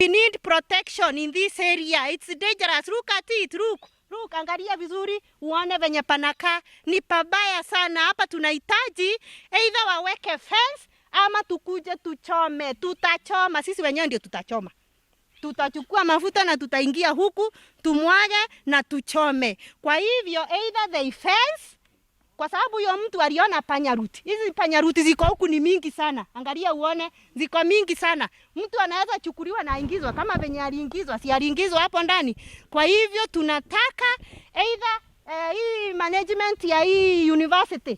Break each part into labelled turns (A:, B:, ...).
A: We need protection in this area. It's dangerous. Look at it. Look, angalia vizuri uone venye panaka. Ni pabaya sana. Hapa tunahitaji either waweke fence ama tukuje tuchome. Tutachoma. Sisi wenyewe ndio tutachoma. Tutachukua mafuta na tutaingia huku, tumwage na tuchome. Kwa hivyo either they fence, kwa sababu huyo mtu aliona panyaruti. Hizi panyaruti ziko huku ni mingi sana. Angalia uone, ziko mingi sana. Mtu anaweza chukuliwa na ingizwa kama venye aliingizwa, si aliingizwa hapo ndani. Kwa hivyo tunataka either hii management ya hii university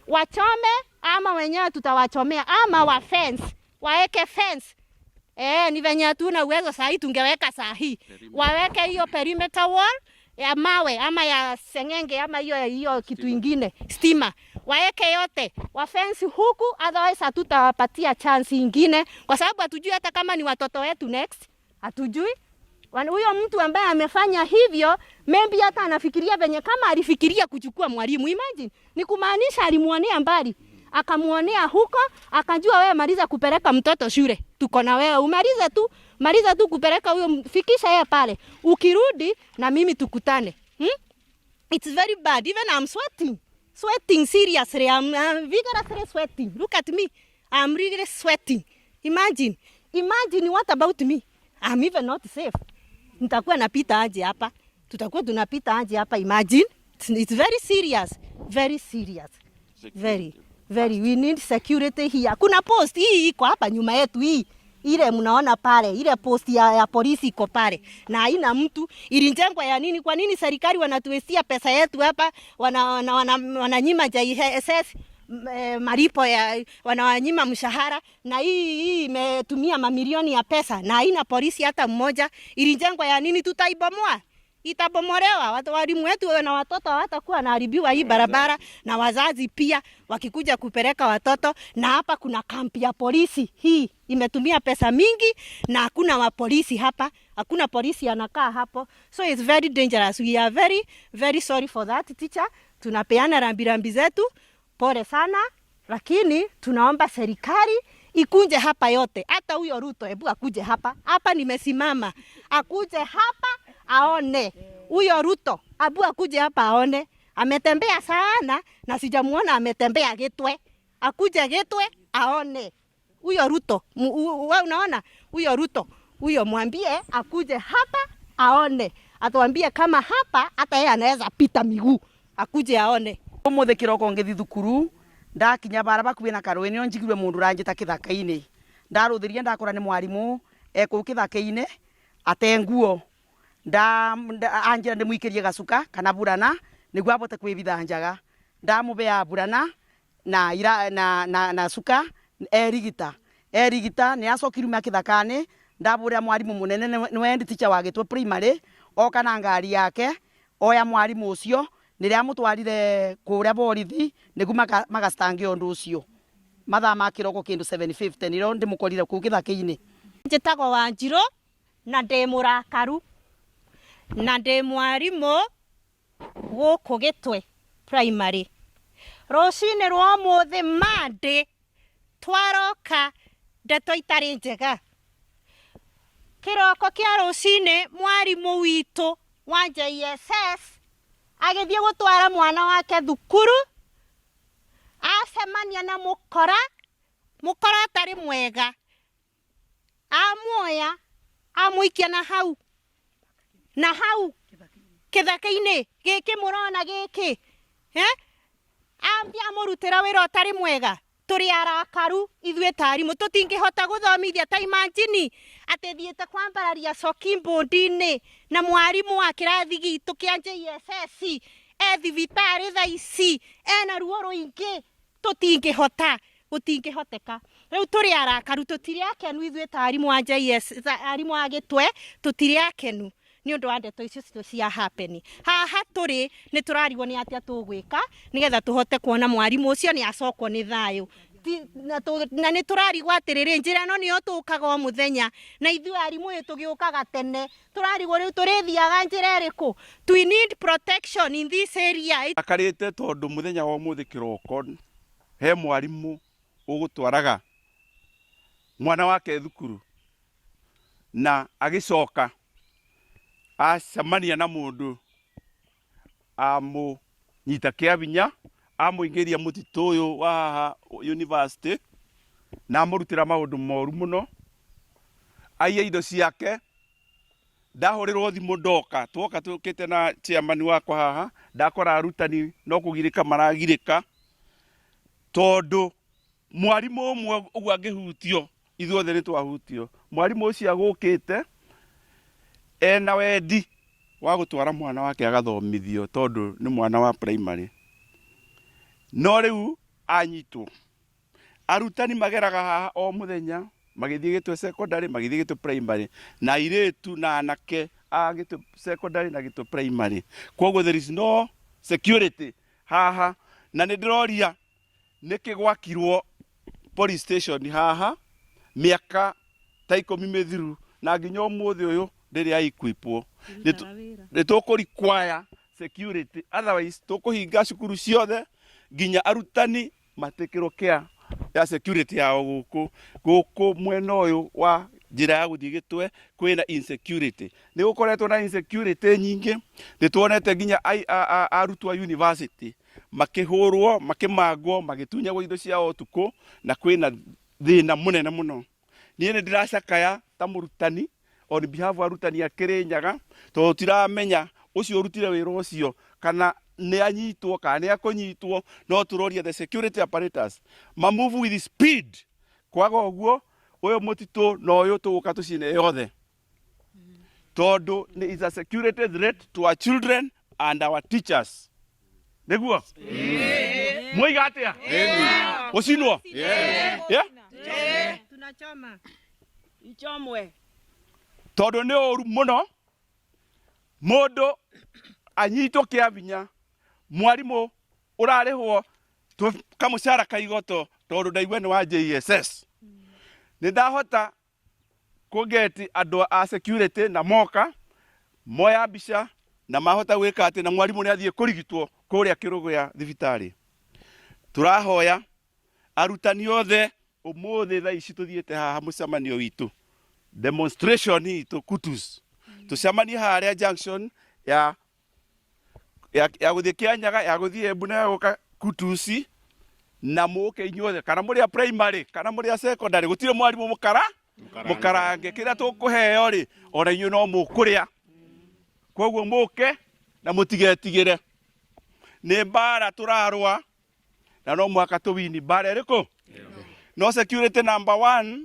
A: wachome ama wenyewe tutawachomea ama wa fence, waeke fence. Ni venye hatuna uwezo sahi, tungeweka sahi. Waweke hiyo perimeter wall ya mawe ama ya sengenge ama hiyo kitu ingine, stima. Waeke yote, wa fence huku, otherwise hatutawapatia chance ingine kwa sababu hatujui hata kama ni watoto wetu next. Hatujui. Huyo mtu ambaye amefanya hivyo, maybe hata anafikiria venye kama alifikiria kuchukua mwalimu. Imagine, ni kumaanisha alimuonea mbali. Akamuonea huko, akajua wewe maliza kupeleka mtoto shule. Tuko na wewe, maliza tu kupeleka huyo, fikisha yeye pale. Ukirudi na mimi tukutane. It's very bad. Even I'm sweating seriously. I'm vigorously sweating. Look at me. I'm really sweating. Imagine what about me? I'm even not safe. Nitakuwa napita aje hapa? Tutakuwa tunapita aje hapa? Imagine. It's very serious. Very serious. Very, we need security here. Kuna post hii iko hapa nyuma yetu hii. Ile mnaona pale, ile post ya polisi iko pale. Na haina mtu. Ilijengwa ya nini? Kwa nini serikali wanatuwestia pesa yetu hapa? Wananyima JSS malipo ya, wanawanyima mshahara, na hii imetumia mamilioni ya pesa na haina polisi hata mmoja. Ilijengwa ya nini? Tutaibomoa. Itabomolewa. Walimu wetu na watoto hawatakuwa naharibiwa hii barabara, na wazazi pia wakikuja kupeleka watoto. Na hapa kuna kampi ya polisi, hii imetumia pesa mingi na hakuna wa polisi hapa, hakuna polisi anakaa hapo. So it's very dangerous. We are very, very sorry for that, teacher. Tunapeana rambirambi zetu, pole sana, lakini tunaomba serikali ikuje hapa yote. Hata huyo Ruto, hebu akuje hapa. Hapa nimesimama. Akuje hapa aone. Huyo Ruto, abu akuje hapa aone. Ametembea sana na sijamuona ametembea Gitwe. Akuje Gitwe aone. Huyo Ruto, wewe unaona? Huyo Ruto, huyo mwambie akuje hapa aone. Atuambie kama hapa hata yeye anaweza pita miguu. Akuje aone.
B: Omothe kiroko ngethi thukuru ndakinya baraba kubina karweni onjigirwe mundu ranjita kithaka-ini. Ndaruthirie ndakora ni mwarimu ku kithaka-ini atenguo. Anjira ndimuikirie gacuka kana burana niguo abote kwibithanjaga. Ndamubea burana na cuka erigita ni acokiruma kithaka-ini. Ndabura mwarimu munene niwe teacher wa Gitwe primary oka na ngari yake oya mwarimu ucio niria mutwarire kuria borithi niguo magastange undu ucio. Mathaa ma kiroko kindu 7:50 niro ndimukorire ku kithaka-ini.
A: Njitagwo Wanjiru na ndi murakaru na ndi mwarimu guku Gitwe primary. Rucini rwa muthi Monday twaroka ndeto itari njega. Kiroko kia rucini mwarimu witu wa JSS agithie gutwara mwana wake thukuru, acemania na mukora atari mwega, amuoya amuikia na hau kithaka-ini giki murona giki, ambia amurutira wira utari mwega. Turi arakaru ithwe tarimu tutingihota guthomithia. Ta imagine atithiete kwambararia coki bondi-ini na mwarimu wa kirathi gitu kia JSS thibitari thaa ici ena ruo ruingi. Gutingihoteka. Riu turi arakaru, tutiri akenu ithwe tarimu wa JSS, arimu wa Gitwe tutiri akenu ni undu wa ndeto icio cia happen. Haha turi ni turarigwo ni atia tugwika nigetha tuhote kuona mwarimu ucio ni acokwo ni thayu. Na ni turarigwo atiriri njira no niyo tukaga o muthenya, na ithuĩ arimu tugiukaga tene. Turarigwo riu turithiaga njira iriku? We need protection in this area.
C: Akarite tondu muthenya wa muthi kiroko he mwarimu ugutwaraga mwana wake thukuru na agicoka acemania na mundu nyita kia binya amuingiria mutitu uyu wa haha university na amurutira maundu moru muno aiya indo ciake ndahurirwo thimu ndoka twoka tukite na chairman wakwa haha ndakora arutani no kugirika maragirika tondu mwarimu umwe ugu angihutio ithuothe ni twahutio mwarimu ucio agukite ena wendi wa gutwara mwana wake agathomithio tondu ni mwana wa primary no riu anyitwo arutani mageraga haha o muthenya magithie gitwe secondary magithie gitwe primary na iretu na anake agitwe secondary na gitwe primary koguo there is no security haha na nindiroria niki gwakirwo police station haha miaka ta 10 mithiru na nginya umuthi uyu ndiri equipwo ni tuku require security otherwise tukuhinga cukuru ciothe nginya arutani matikirwo care ya security yao guku mwena uyu wa njira ya guthie gitwe kwina insecurity ni gukoretwo na insecurity nyingi ni tuonete nginya arutwo university makihurwo makimangwo magitunyagwo indo ciao tuku na kwina thina munene muno nie ni ndiracakaya ta murutani on behalf wa arutani akirinyaga to tiramenya ucio urutire wira ucio kana ni anyitwo kana ni akunyitwo no turoria the security apparatus ma move with speed kwaga uguo uyo mutitu no uyu tuguka tucine yothe tondu ni is a security threat to our children and our teachers niguo mwiga atia ucinwo
D: tunachoma ichomwe
C: tondu ni uru muno mundu anyitwo kia binya mwarimu urarihwo kamucara kaigoto tondu ndaigwe ni wa JSS ni ndahota kugeti andu a security na moka moya mbica na mahota gwika ati na mwarimu ni athie kurigitwo kuria kirugu ya thibitari turahoya arutani othe umuthi tha ici tuthiete haha mucemanio witu demonstration itu kutus tucemanie haria junction ya guthie Kianyaga ya guthie Embu na ya guka kutusi na muke inyuothe kana muri a primary kana muri a secondary gutire mwarimu mukarange kira tukuheo ri ona inyu no mukuria koguo muke na mutigetigire ni bara turarwa na no mwaka tuwini bara iriku no security number 1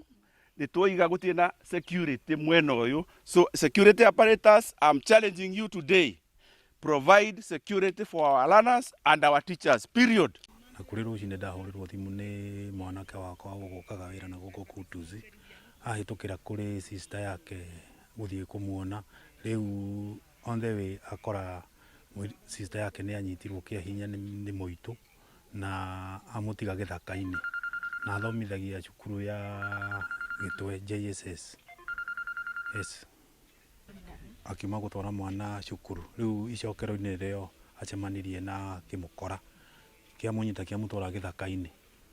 C: ni tuiga gutie na security mwena uyu so security apparatus I'm challenging you today provide security for our learners and our teachers period
E: na kuri rucine ndahurirwo thimu ni mwanake wakwa gukaga wira na guko kutuzi ahitukira kuri sister yake guthie kumuona riu on the way akora sister yake ni anyitirwo kia hinya ni moitu na amutiga githaka-ini na athomithagia cukuru ya gitwe JSS yes akima gutwara mwana cukuru riu icokero-ini rio acemanirie na kimukora kia munyita kia mutwara githaka-ini